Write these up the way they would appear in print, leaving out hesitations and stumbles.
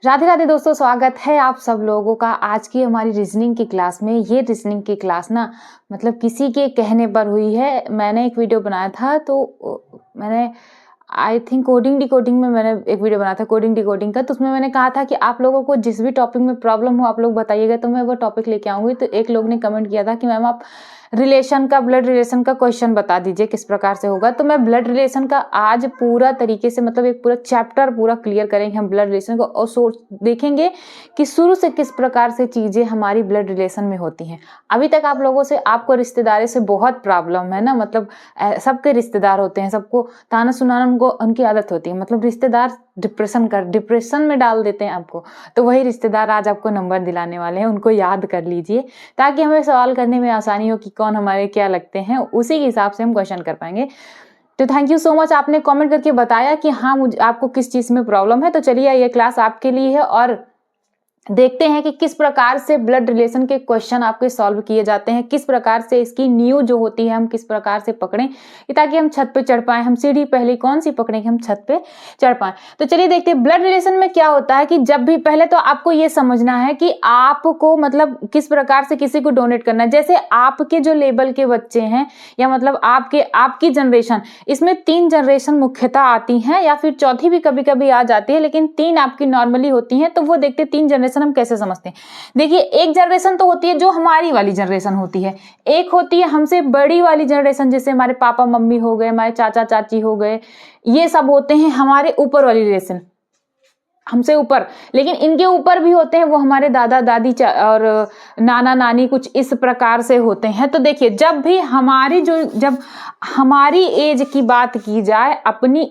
राधे राधे दोस्तों, स्वागत है आप सब लोगों का आज की हमारी रीजनिंग की क्लास में। ये रीजनिंग की क्लास ना मतलब किसी के कहने पर हुई है। मैंने एक वीडियो बनाया था तो मैंने आई थिंक कोडिंग डिकोडिंग में मैंने एक वीडियो बनाया था कोडिंग डिकोडिंग का। तो उसमें मैंने कहा था कि आप लोगों को जिस भी टॉपिक में प्रॉब्लम हो आप लोग बताइएगा तो मैं वो टॉपिक लेके आऊँगी। तो एक लोग ने कमेंट किया था कि मैम आप रिलेशन का ब्लड रिलेशन का क्वेश्चन बता दीजिए किस प्रकार से होगा। तो मैं ब्लड रिलेशन का आज पूरा तरीके से मतलब एक पूरा चैप्टर पूरा क्लियर करेंगे हम ब्लड रिलेशन को, और सोच देखेंगे कि शुरू से किस प्रकार से चीज़ें हमारी ब्लड रिलेशन में होती हैं। अभी तक आप लोगों से आपको रिश्तेदारी से बहुत प्रॉब्लम है ना, मतलब सबके रिश्तेदार होते हैं, सबको ताना सुनाना उनको उनकी आदत होती है। मतलब रिश्तेदार डिप्रेशन में डाल देते हैं आपको। तो वही रिश्तेदार आज आपको नंबर दिलाने वाले हैं, उनको याद कर लीजिए ताकि हमें सवाल करने में आसानी हो कि कौन हमारे क्या लगते हैं, उसी के हिसाब से हम क्वेश्चन कर पाएंगे। तो थैंक यू सो मच, आपने कमेंट करके बताया कि हाँ मुझे आपको किस चीज़ में प्रॉब्लम है। तो चलिए ये क्लास आपके लिए है और देखते हैं कि किस प्रकार से ब्लड रिलेशन के क्वेश्चन आपके सॉल्व किए जाते हैं, किस प्रकार से इसकी नींव जो होती है हम किस प्रकार से पकड़ें ताकि हम छत पे चढ़ पाएं। हम सीढ़ी पहले कौन सी पकड़ेंगे, हम छत पे चढ़ पाएं। तो चलिए देखते हैं ब्लड रिलेशन में क्या होता है कि जब भी पहले तो आपको ये समझना है कि आपको मतलब किस प्रकार से किसी को डोनेट करना है। जैसे आपके जो लेवल के बच्चे हैं या मतलब आपकी जनरेशन, इसमें 3 जनरेशन मुख्यतः आती हैं या फिर चौथी भी कभी कभी आ जाती है, लेकिन 3 आपकी नॉर्मली होती हैं। तो वो देखते 3 जनरेशन हम कैसे समझते हैं। देखिए एक जनरेशन तो होती है जो हमारी वाली जनरेशन होती है, एक होती है हमसे बड़ी वाली जनरेशन, जैसे हमारे पापा मम्मी हो गए, हमारे चाचा चाची हो गए, ये सब होते हैं हमारे ऊपर वाली रिलेशन, हमसे ऊपर। लेकिन इनके ऊपर भी होते हैं वो हमारे दादा दादी और नाना नानी, कुछ इस प्रकार से होते हैं। तो देखिए जब भी जब हमारी एज की बात की जाए, अपनी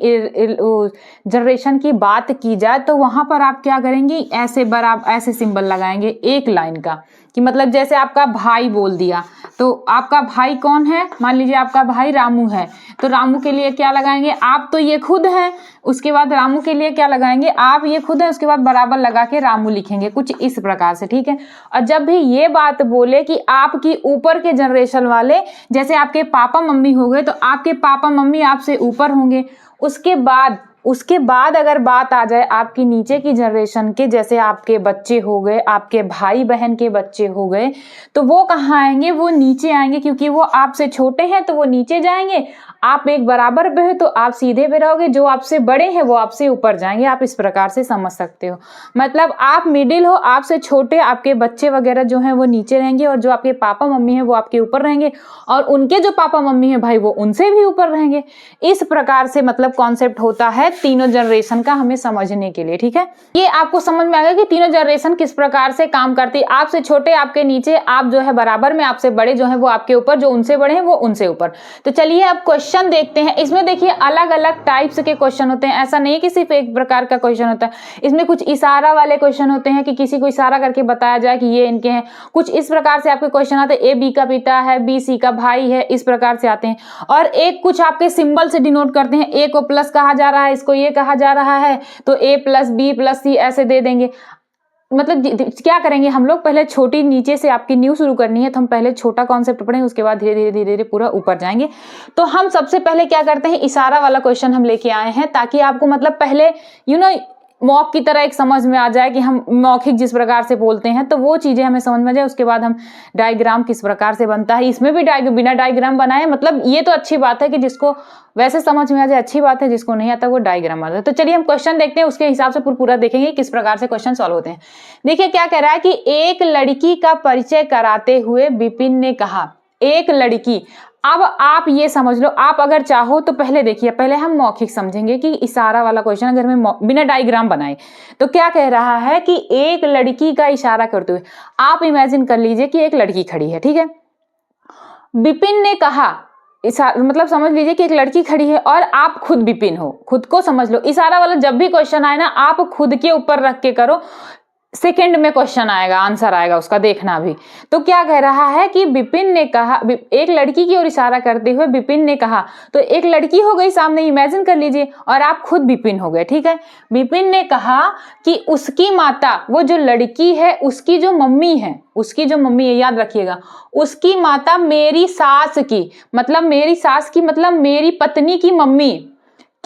जनरेशन की बात की जाए, तो वहां पर आप क्या करेंगे, ऐसे सिंबल लगाएंगे एक लाइन का, कि मतलब जैसे आपका भाई बोल दिया तो आपका भाई कौन है, मान लीजिए आपका भाई रामू है, तो रामू के लिए क्या लगाएंगे, आप तो ये खुद हैं, उसके बाद रामू के लिए क्या लगाएंगे, आप ये खुद है, उसके बाद बराबर लगा के रामू लिखेंगे, कुछ इस प्रकार से, ठीक है। और जब भी ये बात बोले कि आपकी ऊपर के जनरेशन वाले, जैसे आपके पापा मम्मी हो गए, तो आपके पापा मम्मी आपसे ऊपर होंगे। उसके बाद अगर बात आ जाए आपकी नीचे की जनरेशन के, जैसे आपके बच्चे हो गए, आपके भाई बहन के बच्चे हो गए, तो वो कहाँ आएंगे, वो नीचे आएंगे, क्योंकि वो आपसे छोटे हैं तो वो नीचे जाएंगे। आप एक बराबर पे हो तो आप सीधे पे रहोगे, जो आपसे बड़े हैं वो आपसे ऊपर जाएंगे। आप इस प्रकार से समझ सकते हो, मतलब आप मिडिल हो, आपसे छोटे आपके बच्चे वगैरह जो हैं वो नीचे रहेंगे, और जो आपके पापा मम्मी हैं वो आपके ऊपर रहेंगे, और उनके जो पापा मम्मी हैं भाई वो उनसे भी ऊपर रहेंगे। इस प्रकार से मतलब कॉन्सेप्ट होता है तीनों जनरेशन का हमें समझने के लिए, ठीक है। ये आपको समझ में आ गया कि तीनों जनरेशन किस प्रकार से काम करती है। आपसे छोटे आपके नीचे, आप जो है बराबर में, आपसे बड़े जो है वो आपके ऊपर, जो उनसे बड़े हैं वो उनसे ऊपर। तो चलिए अब क्वेश्चन देखते हैं। इसमें देखिए अलग अलग टाइप्स के क्वेश्चन होते हैं, ऐसा नहीं कि सिर्फ एक प्रकार का क्वेश्चन होता है। इसमें कुछ इशारा वाले क्वेश्चन होते हैं कि किसी को इशारा करके बताया जाए कि ये इनके हैं। कुछ इस प्रकार से आपके क्वेश्चन आते हैं, ए बी का पिता है, बी सी का भाई है, इस प्रकार से आते हैं। और एक कुछ आपके सिंबल से डिनोट करते हैं, ए को प्लस कहा जा रहा है, इसको ये कहा जा रहा है, तो ए प्लस बी प्लस सी ऐसे दे देंगे। मतलब क्या करेंगे हम लोग, पहले छोटी नीचे से आपकी न्यू शुरू करनी है, तो हम पहले छोटा कॉन्सेप्ट पढ़ेंगे, उसके बाद धीरे धीरे धीरे धीरे पूरा ऊपर जाएंगे। तो हम सबसे पहले क्या करते हैं, इशारा वाला क्वेश्चन हम लेके आए हैं, ताकि आपको मतलब पहले मॉक की तरह एक समझ में आ जाए कि हम मौखिक जिस प्रकार से बोलते हैं तो वो चीजें हमें समझ में आ जाए। उसके बाद हम डायग्राम किस प्रकार से बनता है, इसमें भी बिना डायग्राम बनाए, मतलब ये तो अच्छी बात है कि जिसको वैसे समझ में आ जाए, अच्छी बात है, जिसको नहीं आता वो डायग्राम आता है। तो चलिए हम क्वेश्चन देखते हैं, उसके हिसाब से पूरा देखेंगे किस प्रकार से क्वेश्चन सॉल्व होते हैं। देखिए क्या कह रहा है कि एक लड़की का परिचय कराते हुए विपिन ने कहा, एक लड़की। अब आप ये समझ लो, आप अगर चाहो तो पहले देखिए, पहले हम मौखिक समझेंगे कि इशारा वाला क्वेश्चन अगर मैं बिना डायग्राम बनाए तो क्या कह रहा है कि एक लड़की का इशारा करते हुए, आप इमेजिन कर लीजिए कि एक लड़की खड़ी है, ठीक है। विपिन ने कहा, मतलब समझ लीजिए कि एक लड़की खड़ी है और आप खुद विपिन हो, खुद को समझ लो। इशारा वाला जब भी क्वेश्चन आए ना, आप खुद के ऊपर रख के करो, सेकंड में क्वेश्चन आएगा, आंसर आएगा उसका, देखना भी। तो क्या कह रहा है कि विपिन ने कहा, एक लड़की की ओर इशारा करते हुए विपिन ने कहा, तो एक लड़की हो गई सामने, इमेजिन कर लीजिए, और आप खुद विपिन हो गए, ठीक है। विपिन ने कहा कि उसकी माता, वो जो लड़की है उसकी जो मम्मी है, याद रखिएगा, उसकी माता मेरी सास की, मतलब मेरी सास की मतलब मेरी पत्नी की मम्मी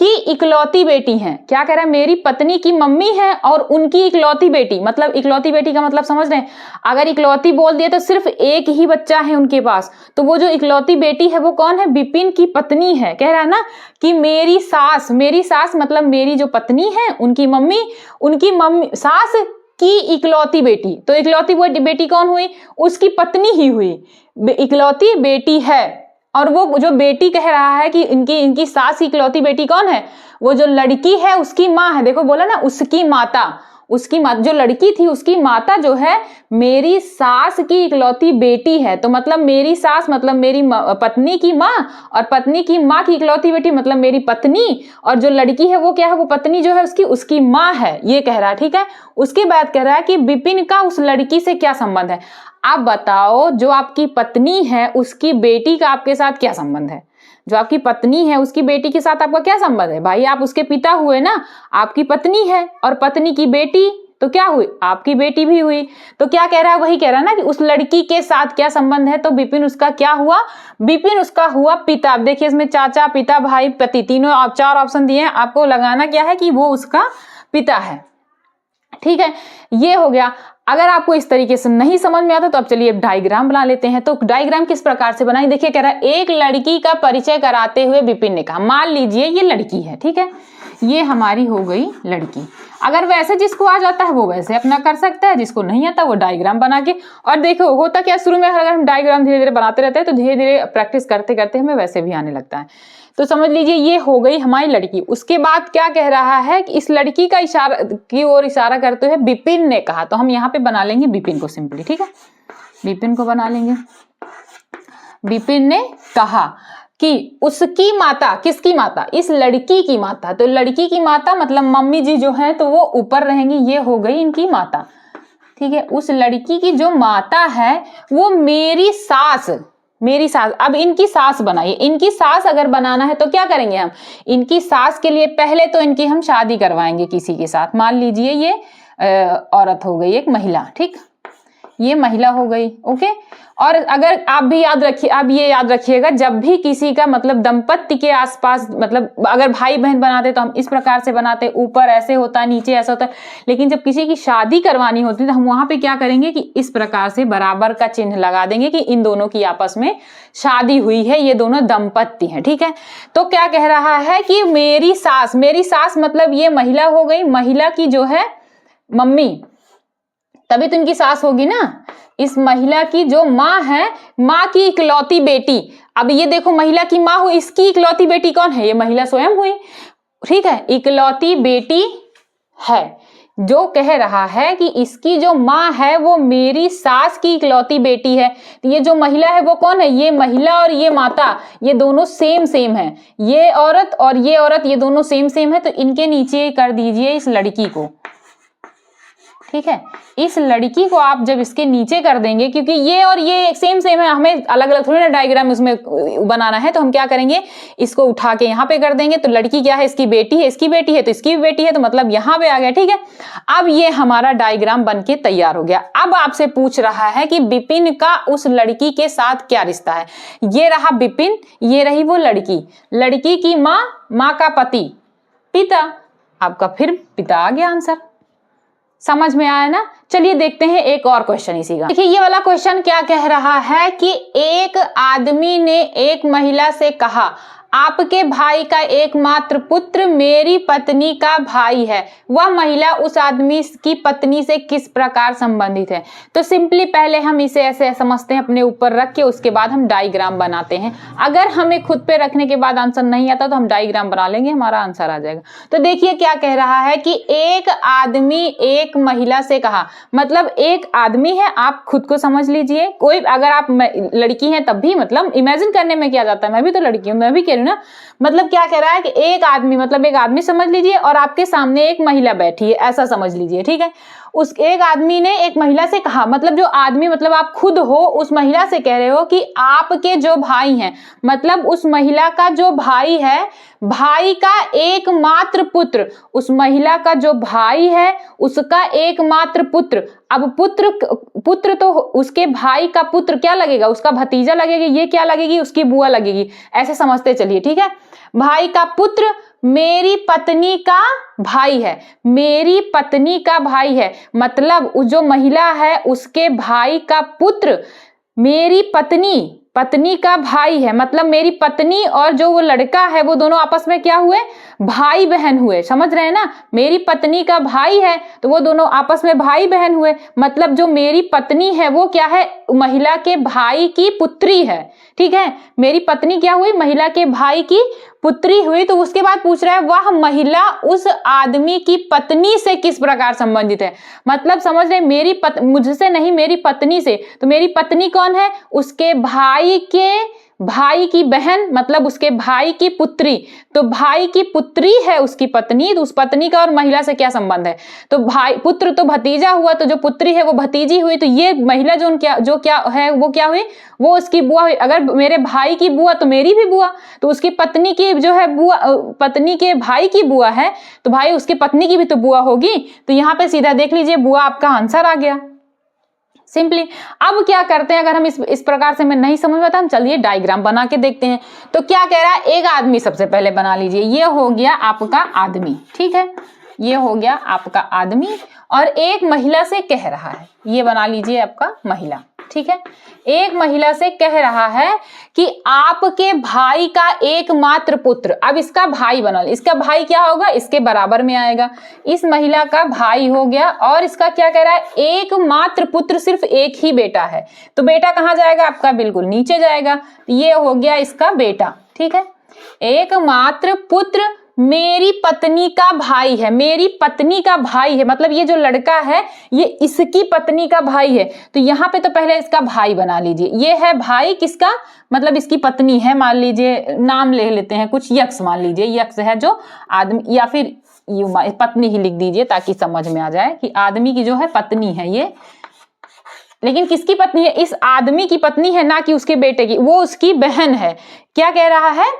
की इकलौती बेटी हैं। क्या कह रहा है, मेरी पत्नी की मम्मी है और उनकी इकलौती बेटी, मतलब इकलौती बेटी का मतलब समझ रहे हैं, अगर इकलौती बोल दिए तो सिर्फ एक ही बच्चा है उनके पास, तो वो जो इकलौती बेटी है वो कौन है, विपिन की पत्नी है। कह रहा है ना कि मेरी सास मतलब मेरी जो पत्नी है उनकी मम्मी सास की इकलौती बेटी, तो इकलौती बेटी कौन हुई, उसकी पत्नी ही हुई, इकलौती बेटी है। और वो जो बेटी कह रहा है कि इनकी सास की इकलौती बेटी कौन है, वो जो लड़की है उसकी माँ है। देखो बोला ना उसकी माता, जो लड़की थी उसकी माता जो है मेरी सास की इकलौती बेटी है। तो मतलब मेरी सास मतलब मेरी पत्नी की माँ, और पत्नी की माँ की इकलौती बेटी मतलब मेरी पत्नी, और जो लड़की है वो क्या है, वो पत्नी जो है उसकी माँ है, ये कह रहा है। ठीक है, उसके बाद कह रहा है कि विपिन का उस लड़की से क्या संबंध है। आप बताओ, जो आपकी पत्नी है उसकी बेटी का आपके साथ क्या संबंध है, जो आपकी पत्नी है उसकी बेटी के साथ आपका क्या संबंध है, भाई आप उसके पिता हुए ना, आपकी पत्नी है और पत्नी की बेटी तो क्या हुई, आपकी बेटी भी हुई। तो क्या कह रहा है, वही कह रहा है ना कि उस लड़की के साथ क्या संबंध है, तो विपिन उसका क्या हुआ, विपिन उसका हुआ पिता। अब देखिए इसमें चाचा, पिता, भाई, पति, तीनों आप 4 ऑप्शन दिए हैं, आपको लगाना क्या है कि वो उसका पिता है। ठीक है, ये हो गया। अगर आपको इस तरीके से नहीं समझ में आता तो अब चलिए डायग्राम बना लेते हैं। तो डायग्राम किस प्रकार से बनाई, देखिए कह रहा है एक लड़की का परिचय कराते हुए विपिन ने कहा, मान लीजिए ये लड़की है, ठीक है, ये हमारी हो गई लड़की। अगर वैसे जिसको आ जाता है वो वैसे अपना कर सकता है, जिसको नहीं आता वो डायग्राम बना के। और देखो होता क्या, शुरू में अगर हम डायग्राम धीरे धीरे बनाते रहते हैं तो धीरे धीरे प्रैक्टिस करते करते हमें वैसे भी आने लगता है। तो समझ लीजिए ये हो गई हमारी लड़की। उसके बाद क्या कह रहा है कि इस लड़की का इशारा की ओर इशारा करते हुए विपिन ने कहा, तो हम यहाँ पे बना लेंगे विपिन को सिंपली। ठीक है, विपिन को बना लेंगे। विपिन ने कहा कि उसकी माता, किसकी माता, इस लड़की की माता, तो लड़की की माता मतलब मम्मी जी जो है तो वो ऊपर रहेंगी, ये हो गई इनकी माता। ठीक है, उस लड़की की जो माता है वो मेरी सास। अब इनकी सास बनाइए, इनकी सास अगर बनाना है तो क्या करेंगे हम, इनकी सास के लिए पहले तो इनकी हम शादी करवाएंगे किसी के साथ। मान लीजिए ये औरत हो गई, एक महिला, ठीक, ये महिला हो गई, ओके। और अगर आप भी याद रखिए, आप ये याद रखिएगा, जब भी किसी का मतलब दंपत्ति के आसपास, मतलब अगर भाई बहन बनाते तो हम इस प्रकार से बनाते, ऊपर ऐसे होता है, नीचे ऐसा होता है, लेकिन जब किसी की शादी करवानी होती है तो हम वहां पे क्या करेंगे कि इस प्रकार से बराबर का चिन्ह लगा देंगे कि इन दोनों की आपस में शादी हुई है, ये दोनों दंपत्ति हैं। ठीक है, तो क्या कह रहा है कि मेरी सास मतलब ये महिला हो गई, महिला की जो है मम्मी, तभी तो इनकी सास होगी ना। इस महिला की जो माँ है, माँ की इकलौती बेटी। अब ये देखो महिला की माँ हुई, इसकी इकलौती बेटी कौन है, ये महिला स्वयं हुई। ठीक है, इकलौती बेटी है, जो कह रहा है कि इसकी जो माँ है वो मेरी सास की इकलौती बेटी है। तो ये जो महिला है वो कौन है, ये महिला और ये माता, ये दोनों सेम है, ये औरत और ये औरत, ये दोनों सेम है। तो इनके नीचे कर दीजिए इस लड़की को। ठीक है, इस लड़की को आप जब इसके नीचे कर देंगे, क्योंकि ये और ये सेम है, हमें अलग अलग थोड़ी ना डायग्राम उसमें बनाना है, तो हम क्या करेंगे, इसको उठा के यहाँ पे कर देंगे। तो लड़की क्या है, इसकी बेटी है, इसकी बेटी है तो इसकी भी बेटी है, तो मतलब यहाँ पे आ गया। ठीक है, अब ये हमारा डायग्राम बन के तैयार हो गया। अब आपसे पूछ रहा है कि विपिन का उस लड़की के साथ क्या रिश्ता है। ये रहा विपिन, ये रही वो लड़की की माँ का पति, पिता, आपका फिर पिता आ गया आंसर। समझ में आया ना। चलिए देखते हैं एक और क्वेश्चन इसी का। देखिए ये वाला क्वेश्चन क्या कह रहा है कि एक आदमी ने एक महिला से कहा, आपके भाई का एकमात्र पुत्र मेरी पत्नी का भाई है, वह महिला उस आदमी की पत्नी से किस प्रकार संबंधित है। तो सिंपली पहले हम इसे ऐसे समझते हैं अपने ऊपर रख के, उसके बाद हम डायग्राम बनाते हैं। अगर हमें खुद पे रखने के बाद आंसर नहीं आता तो हम डायग्राम बना लेंगे, हमारा आंसर आ जाएगा। तो देखिए क्या कह रहा है कि एक आदमी एक महिला से कहा, मतलब एक आदमी है, आप खुद को समझ लीजिए, कोई अगर आप लड़की हैं तब भी मतलब इमेजिन करने में क्या जाता है, मैं भी तो लड़की हूं, मैं भी कह रही हूं ना। मतलब क्या कह रहा है कि एक आदमी, मतलब एक आदमी समझ लीजिए और आपके सामने एक महिला बैठी है, ऐसा समझ लीजिए। ठीक है, उस एक आदमी ने एक महिला से कहा, मतलब जो आदमी मतलब आप खुद हो, उस महिला से कह रहे हो कि आपके जो भाई हैं, मतलब उस महिला का जो भाई है, भाई का एकमात्र पुत्र, उस महिला का जो भाई है उसका एकमात्र पुत्र। अब पुत्र तो उसके भाई का पुत्र क्या लगेगा, उसका भतीजा लगेगा, ये क्या लगेगी, उसकी बुआ लगेगी, ऐसे समझते चलिए। ठीक है, भाई का पुत्र मेरी पत्नी का भाई है, मेरी पत्नी का भाई है, मतलब जो महिला है उसके भाई का पुत्र मेरी पत्नी का भाई है, मतलब मेरी पत्नी और जो वो लड़का है वो दोनों आपस में क्या हुए, भाई बहन हुए। समझ रहे हैं ना, मेरी पत्नी का भाई है तो वो दोनों आपस में भाई बहन हुए, मतलब जो मेरी पत्नी है वो क्या है, महिला के भाई की पुत्री है। ठीक है, मेरी पत्नी क्या हुई, महिला के भाई की पुत्री हुई। तो उसके बाद पूछ रहा है वह महिला उस आदमी की पत्नी से किस प्रकार संबंधित है, मतलब समझ रहे, मुझसे नहीं, मेरी पत्नी से। तो मेरी पत्नी कौन है, उसके भाई की बहन, मतलब उसके भाई की पुत्री। तो भाई की पुत्री है उसकी पत्नी, तो उस पत्नी का और महिला से क्या संबंध है, तो भाई पुत्र तो भतीजा हुआ, तो जो पुत्री है वो भतीजी हुई। तो ये महिला जो क्या है वो क्या हुई, वो उसकी बुआ हुई। अगर मेरे भाई की बुआ तो मेरी भी बुआ, तो उसकी पत्नी की जो है बुआ, पत्नी के भाई की बुआ है तो भाई उसकी पत्नी की भी तो बुआ होगी। तो यहाँ पे सीधा देख लीजिए बुआ आपका आंसर आ गया सिंपली। अब क्या करते हैं, अगर हम इस प्रकार से मैं नहीं समझ में आता, हम चलिए डायग्राम बना के देखते हैं। तो क्या कह रहा है, एक आदमी सबसे पहले बना लीजिए, ये हो गया आपका आदमी। ठीक है, ये हो गया आपका आदमी और एक महिला से कह रहा है, ये बना लीजिए आपका महिला। ठीक है, एक महिला से कह रहा है कि आपके भाई का एकमात्र पुत्र, अब इसका भाई बना, इसका भाई क्या होगा, इसके बराबर में आएगा, इस महिला का भाई हो गया। और इसका क्या कह रहा है, एकमात्र पुत्र, सिर्फ एक ही बेटा है, तो बेटा कहां जाएगा आपका, बिल्कुल नीचे जाएगा। ये हो गया इसका बेटा। ठीक है, एकमात्र पुत्र मेरी पत्नी का भाई है, मेरी पत्नी का भाई है, मतलब ये जो लड़का है ये इसकी पत्नी का भाई है। तो यहाँ पे तो पहले इसका भाई बना लीजिए, ये है भाई किसका, मतलब इसकी पत्नी है, मान लीजिए नाम ले लेते हैं कुछ, यक्स मान लीजिए, यक्स है जो आदमी, या फिर पत्नी ही लिख दीजिए ताकि समझ में आ जाए कि आदमी की जो है पत्नी है ये, लेकिन किसकी पत्नी है, इस आदमी की पत्नी है, ना कि उसके बेटे की, वो उसकी बहन है। क्या कह रहा है,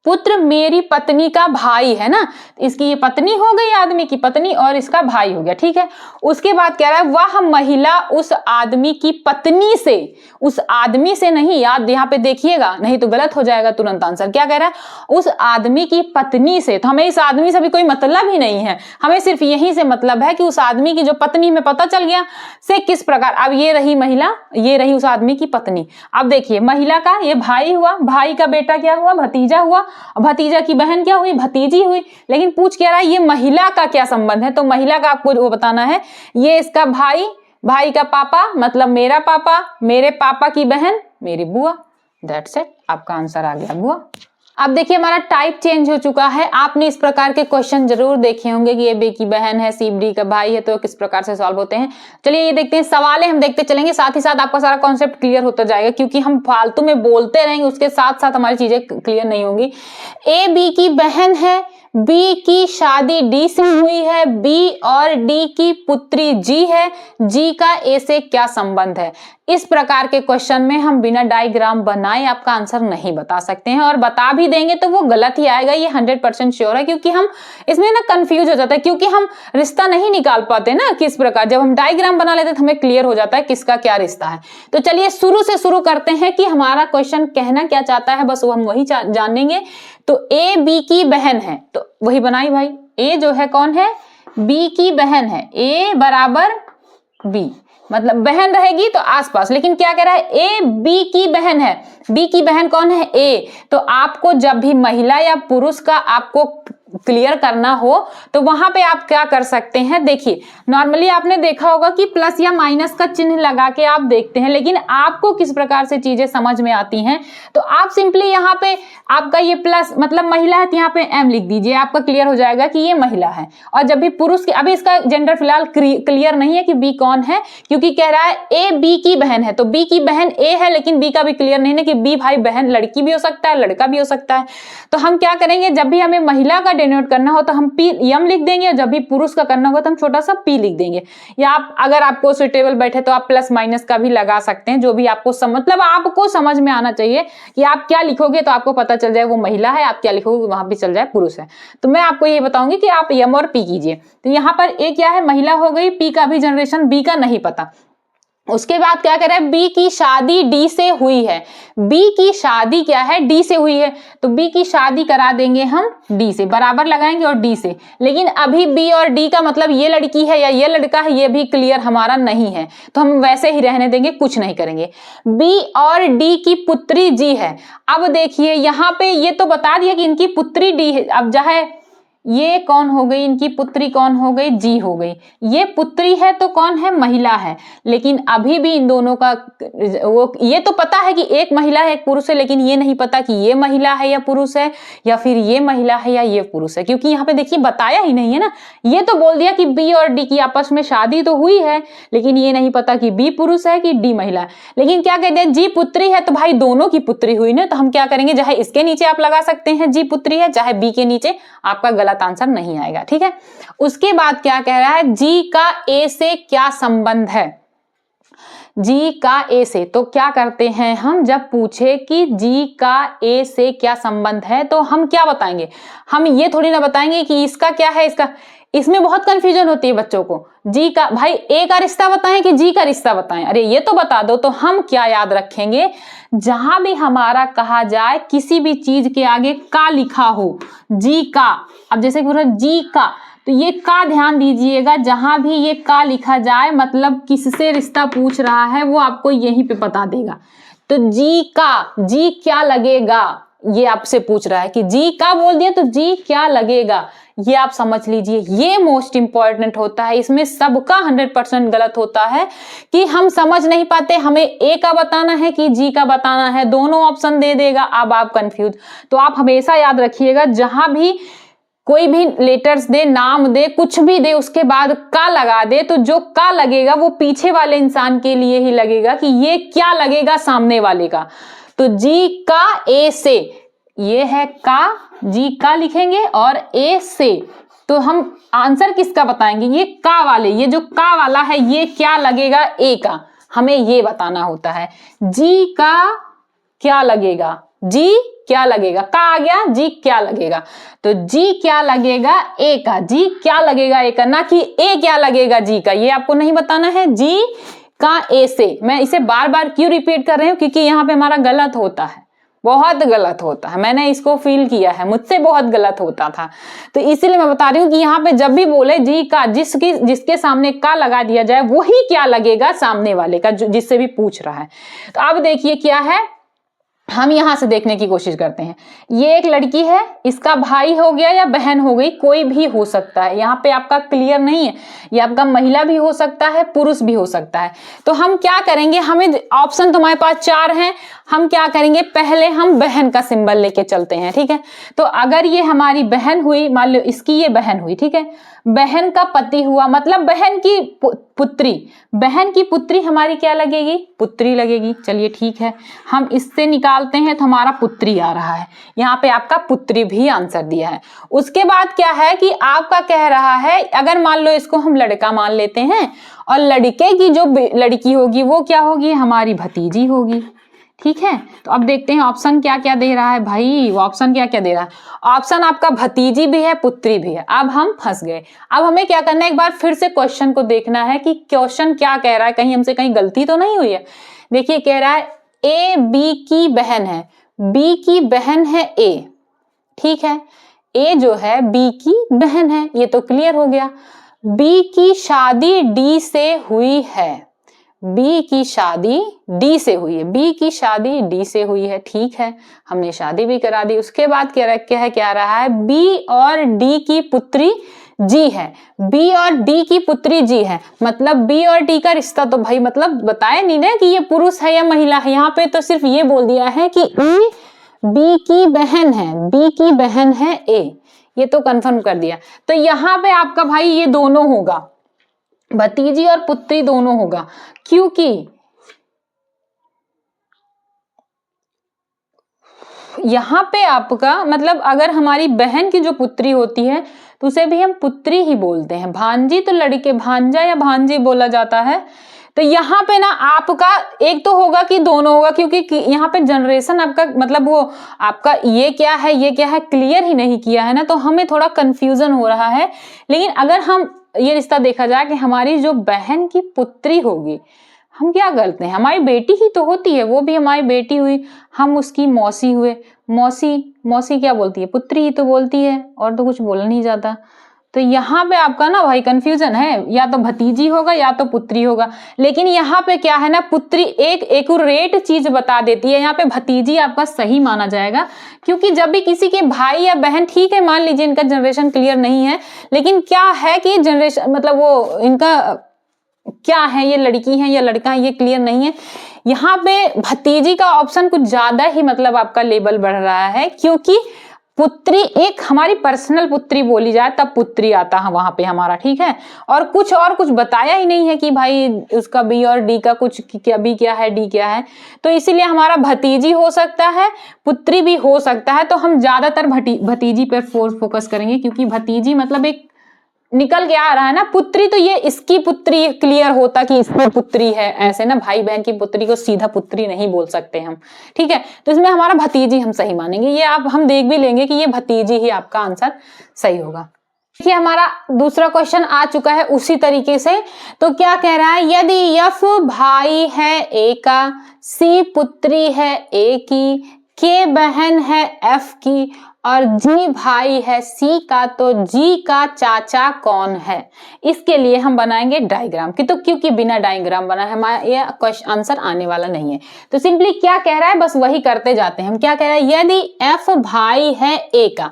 पुत्र मेरी पत्नी का भाई है ना, इसकी ये पत्नी हो गई, आदमी की पत्नी, और इसका भाई हो गया। ठीक है, उसके बाद कह रहा है वह महिला उस आदमी की पत्नी से, उस आदमी से नहीं, याद यहाँ पे देखिएगा नहीं तो गलत हो जाएगा तुरंत आंसर। क्या कह रहा है, उस आदमी की पत्नी से, तो हमें इस आदमी से भी कोई मतलब ही नहीं है, हमें सिर्फ यही से मतलब है कि उस आदमी की जो पत्नी, में पता चल गया से किस प्रकार। अब ये रही महिला, ये रही उस आदमी की पत्नी। अब देखिए महिला का ये भाई हुआ, भाई का बेटा क्या हुआ, भतीजा हुआ, भतीजा की बहन क्या हुई, भतीजी हुई। लेकिन पूछ क्या रहा है, ये महिला का क्या संबंध है, तो महिला का आपको वो बताना है, ये इसका भाई, भाई का पापा मतलब मेरा पापा, मेरे पापा की बहन मेरी बुआ, दैट्स इट, आपका आंसर आ गया बुआ। अब देखिए हमारा टाइप चेंज हो चुका है। आपने इस प्रकार के क्वेश्चन जरूर देखे होंगे कि ये बी की बहन है, सी डी का भाई है, तो किस प्रकार से सॉल्व होते हैं। चलिए ये देखते हैं, सवालें हम देखते चलेंगे, साथ ही साथ आपका सारा कॉन्सेप्ट क्लियर होता जाएगा, क्योंकि हम फालतू में बोलते रहेंगे उसके साथ साथ हमारी चीजें क्लियर नहीं होंगी। ए बी की बहन है, बी की शादी डी से हुई है, बी और डी की पुत्री जी है, जी का ए से क्या संबंध है। इस प्रकार के क्वेश्चन में हम बिना डायग्राम बनाए आपका आंसर नहीं बता सकते हैं, और बता भी देंगे तो वो गलत ही आएगा, ये 100% श्योर है, क्योंकि हम इसमें ना कंफ्यूज हो जाता है, क्योंकि हम रिश्ता नहीं निकाल पाते ना किस प्रकार। जब हम डायग्राम बना लेते हैं तो हमें क्लियर हो जाता है किसका क्या रिश्ता है। तो चलिए शुरू से शुरू करते हैं कि हमारा क्वेश्चन कहना क्या चाहता है, बस वो हम वही जानेंगे। तो ए बी की बहन है, तो वही बनाई भाई, ए जो है कौन है, बी की बहन है, ए बराबर बी, मतलब बहन रहेगी तो आसपास, लेकिन क्या कह रहा है, ए बी की बहन है, बी की बहन कौन है, ए। तो आपको जब भी महिला या पुरुष का आपको क्लियर करना हो तो वहां पे आप क्या कर सकते हैं, देखिए नॉर्मली आपने देखा होगा कि प्लस या माइनस का चिन्ह लगा के आप देखते हैं, लेकिन आपको किस प्रकार से चीजें समझ में आती हैं, तो आप सिंपली यहाँ पे आपका ये प्लस मतलब महिला है तो यहाँ पे एम लिख दीजिए, आपका क्लियर हो जाएगा कि ये महिला है। और जब भी पुरुष की, अभी इसका जेंडर फिलहाल क्लियर नहीं है कि बी कौन है, क्योंकि कह रहा है ए बी की बहन है, तो बी की बहन ए है, लेकिन बी का भी क्लियर नहीं है कि बी भाई बहन लड़की भी हो सकता है, लड़का भी हो सकता है। तो हम क्या करेंगे, जब भी हमें महिला का डिनोट करना हो तो हम पी यम लिख देंगे, और जब भी पुरुष का करना होगा तो हम छोटा सा पी लिख देंगे, या आप अगर आपको सुटेबल बैठे तो आप प्लस माइनस का भी लगा सकते हैं, जो भी आपको मतलब आपको समझ में आना चाहिए कि आप क्या लिखोगे तो आपको पता चल जाए वो महिला है, आप क्या लिखोगे वहां भी चल जाए पुरुष है। तो मैं आपको ये बताऊंगी कि आप यम और पी कीजिए। तो यहाँ पर ए क्या है, महिला हो गई, पी का भी जनरेशन बी का नहीं पता, उसके बाद क्या कर रहा है, बी की शादी डी से हुई है। बी की शादी क्या है, डी से हुई है, तो बी की शादी करा देंगे हम डी से, बराबर लगाएंगे और डी से। लेकिन अभी बी और डी का मतलब ये लड़की है या ये लड़का है, ये भी क्लियर हमारा नहीं है, तो हम वैसे ही रहने देंगे, कुछ नहीं करेंगे। बी और डी की पुत्री जी है। अब देखिए यहाँ पे ये तो बता दिया कि इनकी पुत्री डी है। अब चाहे ये कौन हो गई, इनकी पुत्री कौन हो गई, जी हो गई। ये पुत्री है तो कौन है, महिला है। लेकिन अभी भी इन दोनों का वो ये तो पता है कि एक महिला है एक पुरुष है, लेकिन ये नहीं पता कि ये महिला है या पुरुष है, या फिर ये महिला है या ये पुरुष है, क्योंकि यहाँ पे देखिए बताया ही नहीं है ना। ये तो बोल दिया कि बी और डी की आपस में शादी तो हुई है, लेकिन ये नहीं पता कि बी पुरुष है कि डी महिला है। लेकिन क्या कहते हैं, जी पुत्री है, तो भाई दोनों की पुत्री हुई ना, तो हम क्या करेंगे, चाहे इसके नीचे आप लगा सकते हैं जी पुत्री है, चाहे बी के नीचे, आपका गलत आंसर नहीं आएगा। ठीक है, उसके बाद क्या कह रहा है, जी का ए से क्या संबंध है। जी का ए से, तो क्या करते हैं हम, जब पूछे कि जी का ए से क्या संबंध है, तो हम क्या बताएंगे, हम ये थोड़ी ना बताएंगे कि इसका क्या है, इसका, इसमें बहुत कंफ्यूजन होती है बच्चों को। जी का, भाई ए का रिश्ता बताएं कि जी का रिश्ता बताएं, अरे ये तो बता दो। तो हम क्या याद रखेंगे, जहां भी हमारा कहा जाए किसी भी चीज के आगे का लिखा हो, जी का, अब जैसे पूरा जी का, तो ये का ध्यान दीजिएगा, जहां भी ये का लिखा जाए मतलब किससे रिश्ता पूछ रहा है वो आपको यहीं पे बता देगा। तो जी का, जी क्या लगेगा, ये आपसे पूछ रहा है कि जी का बोल दिया तो जी क्या लगेगा, ये आप समझ लीजिए। ये मोस्ट इंपॉर्टेंट होता है, इसमें सबका 100% गलत होता है कि हम समझ नहीं पाते, हमें ए का बताना है कि जी का बताना है, दोनों ऑप्शन दे देगा, अब आप कंफ्यूज। तो आप हमेशा याद रखिएगा, जहां भी कोई भी लेटर्स दे, नाम दे, कुछ भी दे, उसके बाद का लगा दे, तो जो का लगेगा वो पीछे वाले इंसान के लिए ही लगेगा कि ये क्या लगेगा सामने वाले का। तो जी का ए से, ये है का, जी का लिखेंगे और ए से, तो हम आंसर किसका बताएंगे, ये का वाले, ये जो का वाला है ये क्या लगेगा ए का, हमें ये बताना होता है। जी का क्या लगेगा, जी क्या लगेगा, का आ गया, जी क्या लगेगा, तो जी क्या लगेगा ए का, जी क्या लगेगा ए का, ना कि ए क्या लगेगा जी का, ये आपको नहीं बताना है। जी का ए से, मैं इसे बार बार क्यों रिपीट कर रही हूं, क्योंकि यहाँ पे हमारा गलत होता है, बहुत गलत होता है, मैंने इसको फील किया है, मुझसे बहुत गलत होता था, तो इसीलिए मैं बता रही हूँ कि यहाँ पे जब भी बोले जी का, जिसके सामने का लगा दिया जाए वही क्या लगेगा सामने वाले का, जिससे भी पूछ रहा है। तो अब देखिए क्या है, हम यहां से देखने की कोशिश करते हैं। ये एक लड़की है, इसका भाई हो गया या बहन हो गई, कोई भी हो सकता है, यहाँ पे आपका क्लियर नहीं है, ये आपका महिला भी हो सकता है, पुरुष भी हो सकता है। तो हम क्या करेंगे, हमें ऑप्शन तुम्हारे पास 4 हैं, हम क्या करेंगे, पहले हम बहन का सिंबल लेके चलते हैं। ठीक है, तो अगर ये हमारी बहन हुई, मान लो इसकी ये बहन हुई, ठीक है, बहन का पति हुआ, मतलब बहन की पुत्री, बहन की पुत्री हमारी क्या लगेगी, पुत्री लगेगी। चलिए ठीक है, हम इससे निकालते हैं तो हमारा पुत्री आ रहा है, यहाँ पे आपका पुत्री भी आंसर दिया है। उसके बाद क्या है कि आपका कह रहा है, अगर मान लो इसको हम लड़का मान लेते हैं, और लड़के की जो लड़की होगी वो क्या होगी, हमारी भतीजी होगी। ठीक है, तो अब देखते हैं ऑप्शन क्या क्या दे रहा है भाई, वो ऑप्शन क्या क्या दे रहा है। ऑप्शन आपका भतीजी भी है, पुत्री भी है। अब हम फंस गए। अब हमें क्या करना है, एक बार फिर से क्वेश्चन को देखना है कि क्वेश्चन क्या कह रहा है, कहीं हमसे कहीं गलती तो नहीं हुई है। देखिए कह रहा है ए बी की बहन है, बी की बहन है ए, ठीक है, ए जो है बी की बहन है, ये तो क्लियर हो गया। बी की शादी डी से हुई है, बी की शादी डी से हुई है, बी की शादी डी से हुई है, ठीक है, हमने शादी भी करा दी। उसके बाद क्या रहा है, बी और डी की पुत्री जी है, बी और डी की पुत्री जी है, मतलब बी और डी का रिश्ता तो भाई मतलब बताया नहीं ना कि ये पुरुष है या महिला है, यहाँ पे तो सिर्फ ये बोल दिया है कि ए बी की बहन है, बी की बहन है ए, ये तो कंफर्म कर दिया। तो यहाँ पे आपका भाई ये दोनों होगा, भतीजी और पुत्री दोनों होगा, क्योंकि यहां पे आपका मतलब अगर हमारी बहन की जो पुत्री होती है तो उसे भी हम पुत्री ही बोलते हैं, भांजी तो लड़के भांजा या भांजी बोला जाता है। तो यहाँ पे ना आपका एक तो होगा कि दोनों होगा, क्योंकि यहाँ पे जनरेशन आपका मतलब वो आपका ये क्या है ये क्या है क्लियर ही नहीं किया है ना, तो हमें थोड़ा कंफ्यूजन हो रहा है। लेकिन अगर हम ये रिश्ता देखा जाए कि हमारी जो बहन की पुत्री होगी, हम क्या करते हैं, हमारी बेटी ही तो होती है, वो भी हमारी बेटी हुई, हम उसकी मौसी हुए। मौसी क्या बोलती है, पुत्री ही तो बोलती है, और तो कुछ बोला नहीं जाता। तो यहाँ पे आपका ना भाई कंफ्यूजन है, या तो भतीजी होगा या तो पुत्री होगा। लेकिन यहाँ पे क्या है ना, पुत्री एक एक्यूरेट चीज बता देती है, यहाँ पे भतीजी आपका सही माना जाएगा। क्योंकि जब भी किसी के भाई या बहन, ठीक है मान लीजिए इनका जनरेशन क्लियर नहीं है, लेकिन क्या है कि जनरेशन मतलब वो इनका क्या है, ये लड़की है या लड़का है, ये क्लियर नहीं है। यहाँ पे भतीजी का ऑप्शन कुछ ज्यादा ही मतलब आपका लेवल बढ़ रहा है, क्योंकि पुत्री एक हमारी पर्सनल पुत्री बोली जाए तब पुत्री आता है वहां पे हमारा, ठीक है। और कुछ बताया ही नहीं है कि भाई उसका बी और डी का कुछ क्या, बी क्या है डी क्या है। तो इसीलिए हमारा भतीजी हो सकता है, पुत्री भी हो सकता है। तो हम ज्यादातर भतीजी पर फोकस करेंगे, क्योंकि भतीजी मतलब एक निकल के आ रहा है ना, पुत्री तो ये इसकी पुत्री क्लियर होता कि इसकी पुत्री है, ऐसे ना भाई बहन की पुत्री को सीधा पुत्री नहीं बोल सकते हम, ठीक है। तो इसमें हमारा भतीजी हम सही मानेंगे, ये आप हम देख भी लेंगे कि ये भतीजी ही आपका आंसर सही होगा। देखिए हमारा दूसरा क्वेश्चन आ चुका है उसी तरीके से। तो क्या कह रहा है, यदि एफ भाई है ए का, सी पुत्री है ए की, के बहन है एफ की और जी भाई है सी का, तो जी का चाचा कौन है। इसके लिए हम बनाएंगे डायग्राम की, तो क्योंकि बिना डायग्राम बना है हमारा ये क्वेश्चन आंसर आने वाला नहीं है। तो सिंपली क्या कह रहा है, बस वही करते जाते हैं हम। क्या कह रहा है, यदि एफ भाई है ए का,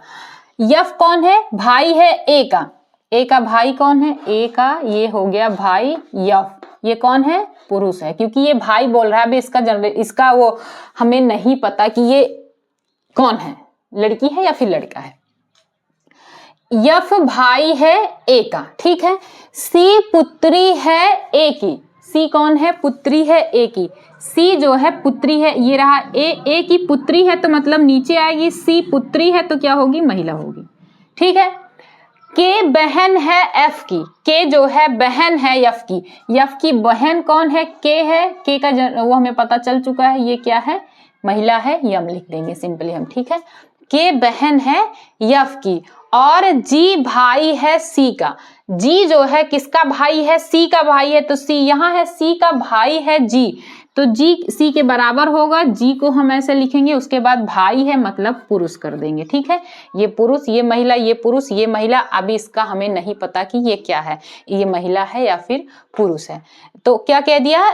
एफ कौन है, भाई है ए का, ए का भाई कौन है, ए का ये हो गया भाई एफ, ये कौन है, पुरुष है, क्योंकि ये भाई बोल रहा है। अभी इसका वो हमें नहीं पता कि ये कौन है, लड़की है या फिर लड़का है। एफ भाई है ए का, ठीक है। सी पुत्री है ए की, सी कौन है, पुत्री है ए की, सी जो है पुत्री है, ये रहा ए की पुत्री है, तो मतलब नीचे आएगी, सी पुत्री है तो क्या होगी, महिला होगी, ठीक है। के बहन है एफ की, के जो है बहन है एफ की बहन कौन है, के है, के का वो हमें पता चल चुका है, ये क्या है, महिला है, ये हम लिख देंगे सिंपली हम, ठीक है। के बहन है एफ की, और जी भाई है सी का, जी जो है किसका भाई है, सी का भाई है, तो सी यहाँ है, सी का भाई है जी, तो जी सी के बराबर होगा, जी को हम ऐसे लिखेंगे, उसके बाद भाई है मतलब पुरुष कर देंगे, ठीक है। ये पुरुष, ये महिला, ये पुरुष, ये महिला। अभी इसका हमें नहीं पता कि ये क्या है, ये महिला है या फिर पुरुष है। तो क्या कह दिया,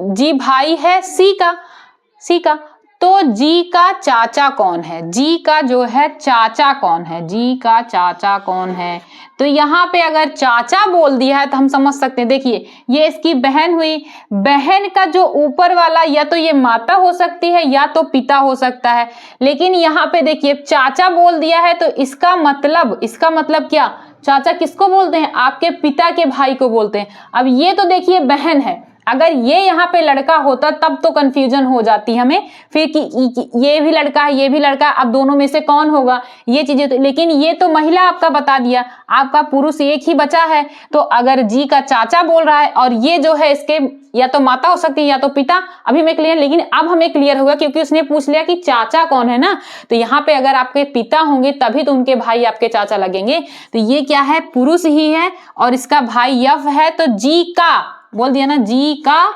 जी भाई है सी का, तो जी का चाचा कौन है, जी का जो है चाचा कौन है, जी का चाचा कौन है। तो यहाँ पे अगर चाचा बोल दिया है तो हम समझ सकते हैं, देखिए ये इसकी बहन हुई, बहन का जो ऊपर वाला या तो ये माता हो सकती है या तो पिता हो सकता है। लेकिन यहाँ पे देखिए चाचा बोल दिया है, तो इसका मतलब क्या, चाचा किसको बोलते हैं, आपके पिता के भाई को बोलते हैं। अब ये तो देखिए बहन है, अगर ये यहाँ पे लड़का होता तब तो कंफ्यूजन हो जाती हमें फिर कि ये भी लड़का है, ये भी लड़का है, अब दोनों में से कौन होगा, ये चीजें तो। लेकिन ये तो महिला आपका बता दिया, आपका पुरुष एक ही बचा है। तो अगर जी का चाचा बोल रहा है और ये जो है इसके या तो माता हो सकती है या तो पिता, अभी मैं क्लियर, लेकिन अब हमें क्लियर होगा क्योंकि उसने पूछ लिया कि चाचा कौन है ना। तो यहाँ पे अगर आपके पिता होंगे तभी तो उनके भाई आपके चाचा लगेंगे। तो ये क्या है, पुरुष ही है और इसका भाई यफ है, तो जी का बोल दिया ना, जी का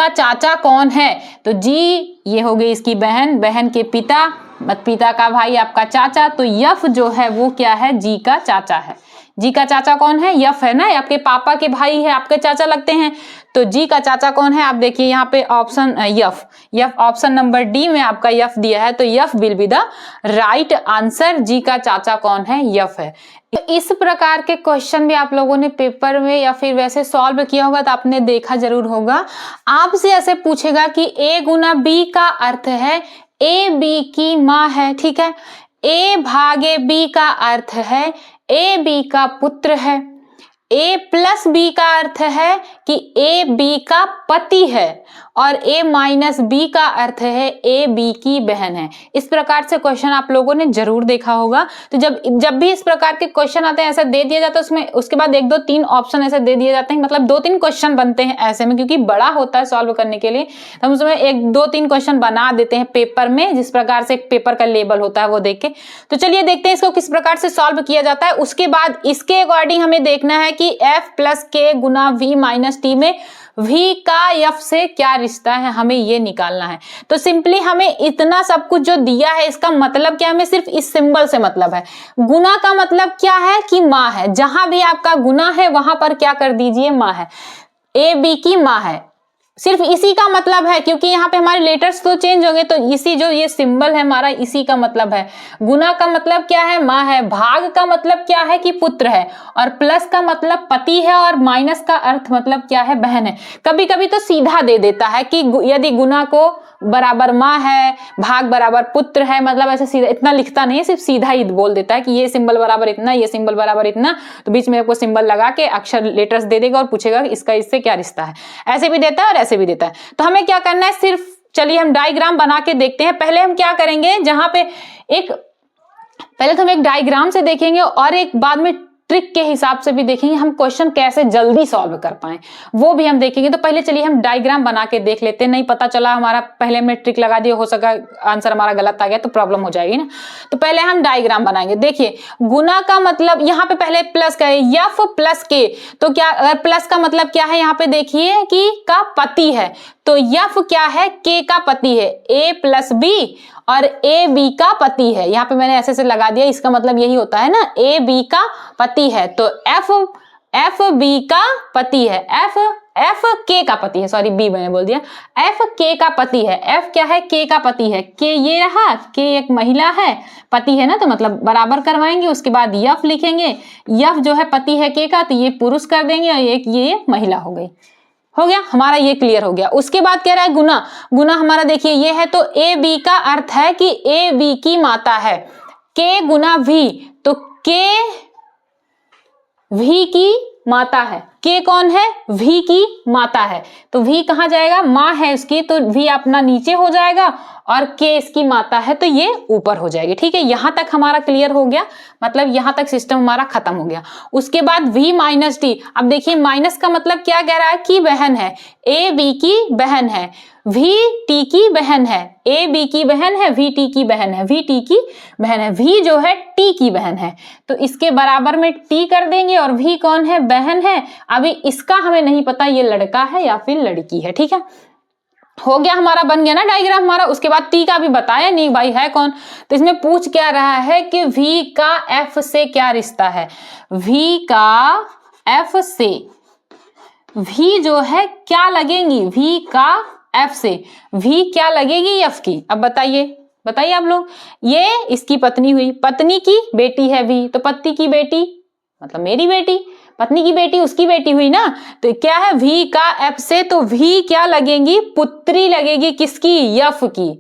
चाचा कौन है, तो जी ये हो गई इसकी बहन, बहन के पिता, पिता का भाई आपका चाचा, तो यफ जो है वो क्या है, जी का चाचा है। जी का चाचा कौन है, यफ है ना, आपके पापा के भाई है, आपके चाचा लगते हैं। तो जी का चाचा कौन है, आप देखिए यहाँ पे option f option number d में आपका यफ दिया है, तो f will be the right answer. जी का चाचा कौन है, यफ है। इस प्रकार के क्वेश्चन भी आप लोगों ने पेपर में या फिर वैसे सॉल्व किया होगा तो आपने देखा जरूर होगा। आपसे ऐसे पूछेगा कि ए गुना बी का अर्थ है ए बी की माँ है, ठीक है। ए भागे बी का अर्थ है ए बी का पुत्र है। ए प्लस बी का अर्थ है कि ए बी का पति है, और ए माइनस बी का अर्थ है ए बी की बहन है। इस प्रकार से क्वेश्चन आप लोगों ने जरूर देखा होगा। तो जब भी इस प्रकार के क्वेश्चन आते हैं ऐसा दे दिया जाता है, उसमें उसके बाद 1 2 3 ऑप्शन ऐसे दे दिए जाते हैं, मतलब 2 3 क्वेश्चन बनते हैं ऐसे में, क्योंकि बड़ा होता है सॉल्व करने के लिए। तो हम उसमें 1 2 3 क्वेश्चन बना देते हैं पेपर में, जिस प्रकार से पेपर का लेवल होता है वो देख के। तो चलिए देखते हैं इसको किस प्रकार से सॉल्व किया जाता है। उसके बाद इसके अकॉर्डिंग हमें देखना है कि f प्लस के गुना v माइनस टी में v का f से क्या रिश्ता है, हमें ये निकालना है। तो सिंपली हमें इतना सब कुछ जो दिया है इसका मतलब क्या, हमें सिर्फ इस सिंबल से मतलब है। गुना का मतलब क्या है कि माँ है, जहां भी आपका गुना है वहां पर क्या कर दीजिए, माँ है, ए बी की माँ है, सिर्फ इसी का मतलब है, क्योंकि यहाँ पे हमारे लेटर्स तो चेंज होंगे, तो इसी जो ये सिंबल है हमारा इसी का मतलब है। गुना का मतलब क्या है, माँ है, भाग का मतलब क्या है कि पुत्र है, और प्लस का मतलब पति है, और माइनस का अर्थ मतलब क्या है, बहन है। कभी कभी तो सीधा दे देता है कि यदि गुना को बराबर माँ है, भाग बराबर पुत्र है, मतलब ऐसे सीधा इतना लिखता नहीं है, सिर्फ सीधा ही बोल देता है कि ये सिंबल बराबर इतना, ये सिंबल बराबर इतना, तो बीच में आपको सिंबल लगा के अक्षर लेटर्स दे देगा और पूछेगा इसका इससे क्या रिश्ता है। ऐसे भी देता है और ऐसे भी देता है। तो हमें क्या करना है, सिर्फ चलिए हम डायग्राम बना के देखते हैं। पहले हम क्या करेंगे, जहां पे पहले तो हम एक डायग्राम से देखेंगे और एक बाद में ट्रिक के हिसाब से भी देखेंगे, हम क्वेश्चन कैसे जल्दी सॉल्व कर पाए वो भी हम देखेंगे। तो पहले चलिए हम डायग्राम बना के देख लेते हैं, नहीं पता चला हमारा पहले में ट्रिक लगा दिया, हो सका आंसर हमारा गलत आ गया तो प्रॉब्लम हो जाएगी ना। तो पहले हम डायग्राम बनाएंगे। देखिए गुना का मतलब यहाँ पे पहले प्लस का है, यफ प्लस के, तो क्या अगर प्लस का मतलब क्या है, यहाँ पे देखिए कि का पति है, तो यफ क्या है, के का पति है, ए प्लस बी, और ए बी का पति है। यहाँ पे मैंने ऐसे से लगा दिया, इसका मतलब यही होता है ना, ए बी का पति है, तो एफ बी का पति है, एफ के का पति है, सॉरी बी मैंने बोल दिया, एफ के का पति है। एफ क्या है, के का पति है, के ये रहा, के एक महिला है, पति है ना, तो मतलब बराबर करवाएंगे। उसके बाद यफ लिखेंगे, यफ जो है पति है के का, तो ये पुरुष कर देंगे और एक ये महिला हो गई, हो गया हमारा, ये क्लियर हो गया। उसके बाद कह रहा है गुना, गुना हमारा देखिए ये है, तो ए बी का अर्थ है कि ए बी की माता है, के गुना वी, तो के वी की माता है, के कौन है, वी की माता है, तो वी कहां जाएगा, माँ है उसकी, तो वी अपना नीचे हो जाएगा और के इसकी माता है तो ये ऊपर हो जाएगी। ठीक है, यहां तक हमारा क्लियर हो गया, मतलब यहां तक सिस्टम हमारा खत्म हो गया। उसके बाद v माइनस टी, अब देखिए माइनस का मतलब क्या कह रहा है कि बहन है, ए बी की बहन है, वी टी की बहन है, ए बी की बहन है, वी टी की बहन है, वी टी की बहन है, वी जो है टी की बहन है, तो इसके बराबर में टी कर देंगे, और वी कौन है, बहन है। अभी इसका हमें नहीं पता ये लड़का है या फिर लड़की है। ठीक है, हो गया हमारा, बन गया ना डायग्राम हमारा। उसके बाद टी का भी बताया नहीं भाई है कौन, तो इसमें पूछ क्या रहा है कि v का f से क्या रिश्ता है, v का f से v जो है क्या लगेंगी, v का f से v क्या लगेगी, f की। अब बताइए आप लोग, ये इसकी पत्नी हुई, पत्नी की बेटी है v, तो पति की बेटी मतलब मेरी बेटी, पत्नी की बेटी उसकी बेटी हुई ना, तो क्या है v का f से, तो v क्या लगेगी, पुत्री लगेगी, किसकी, यफ की,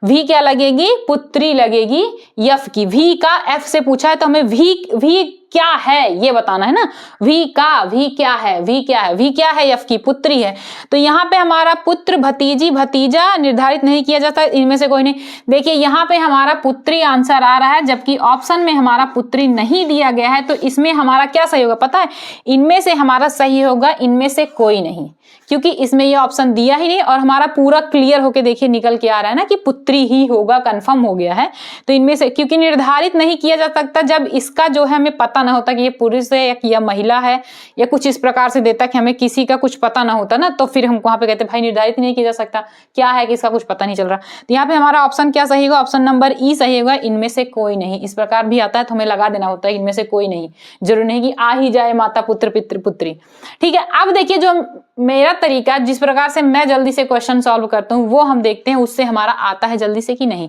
v क्या लगेगी, पुत्री लगेगी यफ की। v का f से पूछा है तो हमें v क्या है ये बताना है ना, v क्या है, v क्या है, यफ की पुत्री है। तो यहाँ पे हमारा पुत्र भतीजी भतीजा निर्धारित नहीं किया जाता, इनमें से कोई नहीं। देखिए यहाँ पे हमारा पुत्री आंसर आ रहा है, जबकि ऑप्शन में हमारा पुत्री नहीं दिया गया है, तो इसमें हमारा क्या सही होगा पता है, इनमें से हमारा सही होगा इनमें से कोई नहीं, क्योंकि इसमें ये ऑप्शन दिया ही नहीं, और हमारा पूरा क्लियर होके देखिए निकल के आ रहा है ना कि पुत्री ही होगा, कंफर्म हो गया है। तो इनमें से क्योंकि निर्धारित नहीं किया जा सकता, जब इसका जो है हमें पता ना होता कि ये पुरुष है या महिला है, या कुछ इस प्रकार से देता कि हमें किसी का कुछ पता ना होता ना, तो फिर हम वहां पे कहते भाई निर्धारित नहीं किया जा सकता, क्या है कि इसका कुछ पता नहीं चल रहा। तो यहाँ पे हमारा ऑप्शन क्या सही होगा, ऑप्शन नंबर ई सही होगा, इनमें से कोई नहीं। इस प्रकार भी आता है तो हमें लगा देना होता है इनमें से कोई नहीं, जरूरी नहीं कि आ ही जाए माता पुत्र पितृ पुत्री। ठीक है, अब देखिए जो मेरा तरीका, जिस प्रकार से मैं जल्दी से क्वेश्चन सॉल्व करता हूँ वो हम देखते हैं उससे हमारा आता है जल्दी से कि नहीं।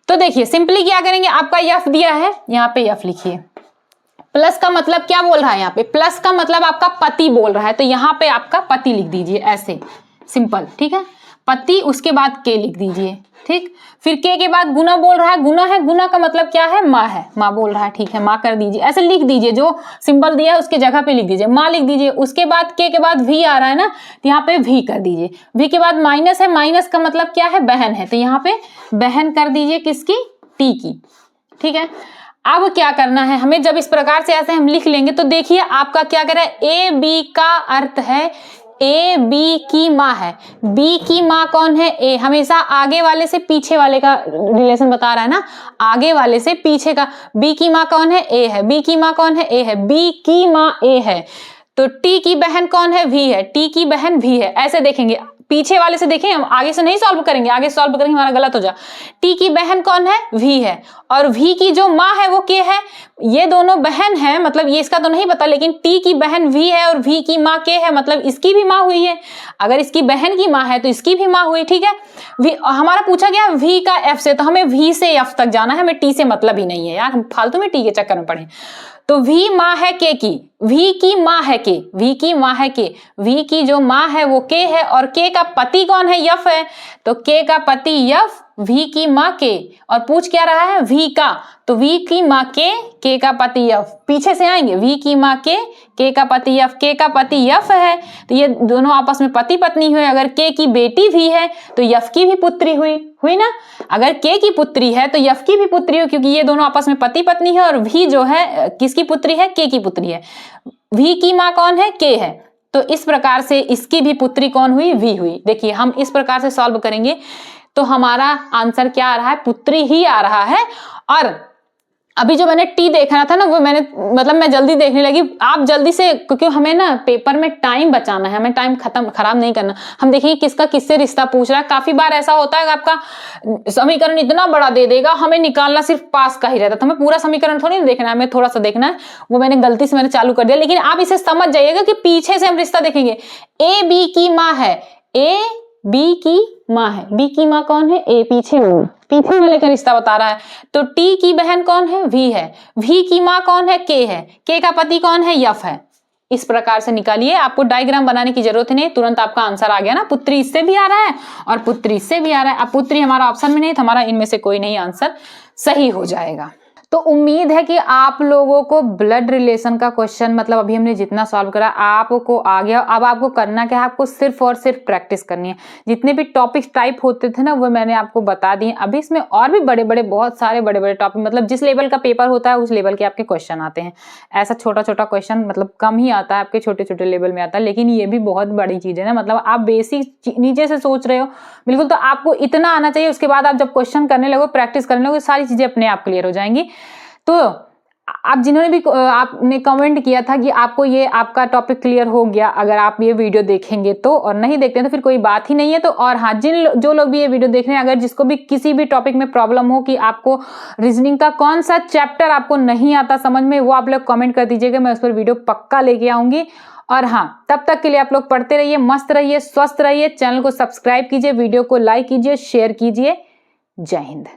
तो देखिए सिंपली क्या करेंगे, आपका यफ दिया है, यहाँ पे यफ लिखिए, प्लस का मतलब क्या बोल रहा है, यहाँ पे प्लस का मतलब आपका पति बोल रहा है, तो यहाँ पे आपका पति लिख दीजिए ऐसे सिंपल। ठीक है, पति, उसके बाद के लिख दीजिए। ठीक, फिर के बाद गुना बोल रहा है, गुना है, गुना का मतलब क्या है, माँ है, माँ बोल रहा है। ठीक है, माँ कर दीजिए, ऐसे लिख दीजिए, जो सिंबल दिया है उसके जगह पे लिख दीजिए, माँ लिख दीजिए। उसके बाद के बाद वी आ रहा है ना, तो यहाँ पे वी कर दीजिए। वी के बाद माइनस है, माइनस का मतलब क्या है, बहन है, तो यहाँ पे बहन कर दीजिए, किसकी, टी की। ठीक है, अब क्या करना है हमें, जब इस प्रकार से ऐसे हम लिख लेंगे तो देखिए आपका क्या कर रहा है, ए बी का अर्थ है ए बी की माँ है, बी की माँ कौन है, ए, हमेशा आगे वाले से पीछे वाले का रिलेशन बता रहा है ना, आगे वाले से पीछे का। बी की माँ कौन है, ए है, बी की माँ कौन है, ए है, बी की माँ ए है, तो टी की बहन कौन है? वी है। टी की बहन वी है। ऐसे देखेंगे, पीछे वाले से देखें, हम आगे से नहीं सॉल्व करेंगे, आगे सॉल्व करेंगे हमारा गलत हो जाए। टी की बहन कौन है? वी है। और वी की जो माँ है वो के है। ये दोनों बहन है, मतलब ये इसका तो नहीं पता, लेकिन टी की बहन वी है और वी की माँ के है, मतलब इसकी भी माँ हुई है। अगर इसकी बहन की माँ है तो इसकी भी माँ हुई, ठीक है। वी हमारा पूछा गया वी का एफ से, तो हमें वी से एफ तक जाना है, हमें टी से मतलब ही नहीं है यार, हम फालतू में टी के चक्कर में पड़े। तो वी माँ है के की, वी की माँ है के, वी की माँ है के, वी की जो माँ है वो के है, और के का पति कौन है? यफ है। तो के का पति यफ, वी की माँ के, और पूछ क्या रहा है? वी का। तो वी की माँ के का पति यफ, पीछे से आएंगे, वी की माँ के का पति यफ, के का पति यफ है, तो ये दोनों आपस में पति पत्नी हुए। अगर के की बेटी भी है तो यफ की भी पुत्री हुई ना। अगर के की पुत्री है तो यफ की भी पुत्री हुई, क्योंकि ये दोनों आपस में पति पत्नी है, और वी जो है किसकी पुत्री है? के की पुत्री है। वी की माँ कौन है? के है। तो इस प्रकार से इसकी भी पुत्री कौन हुई? वी हुई। देखिए हम इस प्रकार से सॉल्व करेंगे तो हमारा आंसर क्या आ रहा है? पुत्री ही आ रहा है। और अभी जो मैंने टी देखना था ना, वो मैंने मतलब मैं जल्दी देखने लगी, आप जल्दी से, क्योंकि हमें ना पेपर में टाइम बचाना है, हमें टाइम खराब नहीं करना। हम देखिए किसका किससे रिश्ता पूछ रहा है। काफी बार ऐसा होता है कि आपका समीकरण इतना बड़ा दे देगा, हमें निकालना सिर्फ पास का ही रहता, तो हमें पूरा समीकरण थोड़ी ना देखना है, हमें थोड़ा सा देखना है। वो मैंने गलती से चालू कर दिया, लेकिन आप इसे समझ जाइएगा कि पीछे से हम रिश्ता देखेंगे। ए बी की माँ है, ए बी की माँ है, बी की माँ कौन है? ए, पीछे वाले का रिश्ता बता रहा है। तो टी की बहन कौन है? वी है। वी की माँ कौन है? के है। के का पति कौन है? यफ है। इस प्रकार से निकालिए, आपको डायग्राम बनाने की जरूरत नहीं, तुरंत आपका आंसर आ गया ना। पुत्री इससे भी आ रहा है और पुत्री इससे भी आ रहा है। अब पुत्री हमारा ऑप्शन में नहीं था, हमारा इनमें से कोई नहीं आंसर सही हो जाएगा। तो उम्मीद है कि आप लोगों को ब्लड रिलेशन का क्वेश्चन, मतलब अभी हमने जितना सॉल्व करा आपको आ गया। अब आपको करना क्या है? आपको सिर्फ और सिर्फ प्रैक्टिस करनी है। जितने भी टॉपिक्स टाइप होते थे ना वो मैंने आपको बता दिए। अभी इसमें और भी बहुत सारे बड़े बड़े टॉपिक, मतलब जिस लेवल का पेपर होता है उस लेवल के आपके क्वेश्चन आते हैं। ऐसा छोटा छोटा क्वेश्चन मतलब कम ही आता है, आपके छोटे छोटे लेवल में आता है, लेकिन ये भी बहुत बड़ी चीज है ना। मतलब आप बेसिक नीचे से सोच रहे हो बिल्कुल, तो आपको इतना आना चाहिए। उसके बाद आप जब क्वेश्चन करने लगो, प्रैक्टिस करने लगो, सारी चीजें अपने आप क्लियर हो जाएंगी। तो आप जिन्होंने भी आपने कमेंट किया था कि आपको ये आपका टॉपिक क्लियर हो गया अगर आप ये वीडियो देखेंगे तो, और नहीं देखते हैं तो फिर कोई बात ही नहीं है। तो और हाँ, जो लोग भी ये वीडियो देख रहे हैं, अगर जिसको भी किसी भी टॉपिक में प्रॉब्लम हो कि आपको रीजनिंग का कौन सा चैप्टर आपको नहीं आता समझ में, वो आप लोग कमेंट कर दीजिएगा, मैं उस पर वीडियो पक्का लेके आऊंगी। और हाँ, तब तक के लिए आप लोग पढ़ते रहिए, मस्त रहिए, स्वस्थ रहिए। चैनल को सब्सक्राइब कीजिए, वीडियो को लाइक कीजिए, शेयर कीजिए। जय हिंद।